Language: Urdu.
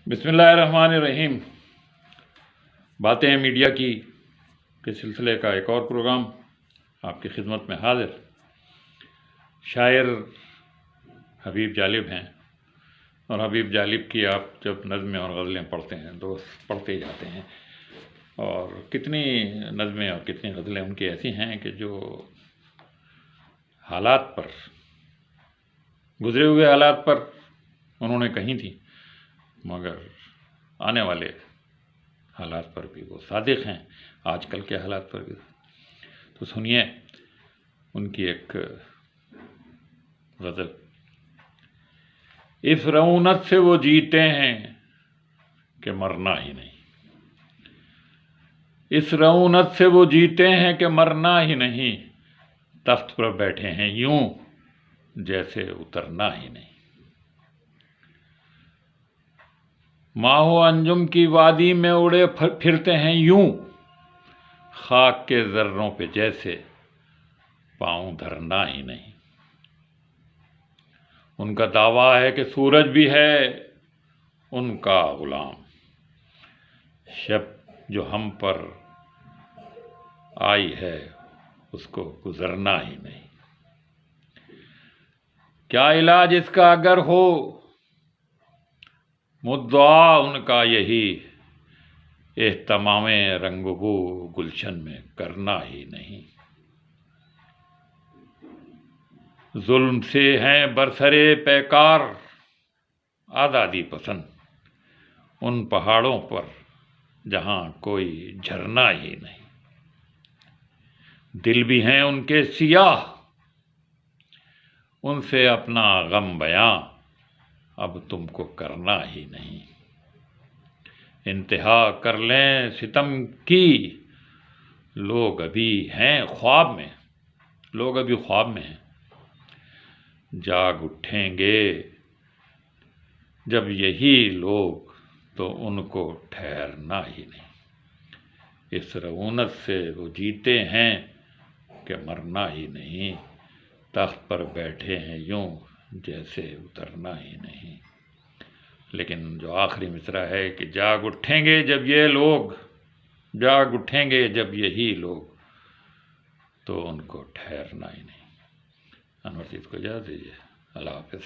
بسم اللہ الرحمن الرحیم۔ باتیں ہیں میڈیا کی کے سلسلے کا ایک اور پروگرام آپ کی خدمت میں حاضر۔ شاعر حبیب جالب ہیں، اور حبیب جالب کی آپ جب نظمیں اور غزلیں پڑھتے ہیں تو پڑھتے جاتے ہیں، اور کتنی نظمیں اور کتنی غزلیں ان کی ایسی ہیں کہ جو حالات پر، گزرے ہوئے حالات پر انہوں نے کہی تھیں، مگر آنے والے حالات پر بھی وہ صادق ہیں، آج کل کے حالات پر بھی۔ تو سنیے ان کی ایک غزل۔ اس رعونت سے وہ جیتے ہیں کہ مرنا ہی نہیں، اس رعونت سے وہ جیتے ہیں کہ مرنا ہی نہیں، تخت پر بیٹھے ہیں یوں جیسے اترنا ہی نہیں۔ ماہ و انجم کی وادی میں اڑے پھرتے ہیں یوں، خاک کے ذروں پہ جیسے پاؤں دھرنا ہی نہیں۔ ان کا دعویٰ ہے کہ سورج بھی ہے ان کا غلام، شب جو ہم پر آئی ہے اس کو گزرنا ہی نہیں۔ کیا علاج اس کا اگر ہو، مدعا ان کا یہی، اہتمام رنگ بو گلشن میں کرنا ہی نہیں۔ ظلم سے ہیں برسرے پیکار آزادی پسند، ان پہاڑوں پر جہاں کوئی جھرنا ہی نہیں۔ دل بھی ہیں ان کے سیاہ، ان سے اپنا غم بیاں اب تم کو کرنا ہی نہیں۔ انتہا کر لیں ستم کی، لوگ ابھی ہیں خواب میں، لوگ ابھی خواب میں ہیں، جاگ اٹھیں گے جب یہی لوگ تو ان کو ٹھہرنا ہی نہیں۔ اس رعونت سے وہ جیتے ہیں کہ مرنا ہی نہیں، تخت پر بیٹھے ہیں یوں جیسے اترنا ہی نہیں۔ لیکن جو آخری مصرع ہے کہ جاگ اٹھیں گے جب یہ لوگ، جاگ اٹھیں گے جب یہی لوگ تو ان کو ٹھہرنا ہی نہیں۔ انور جیت کو اجازت دیجیے، اللہ حافظ۔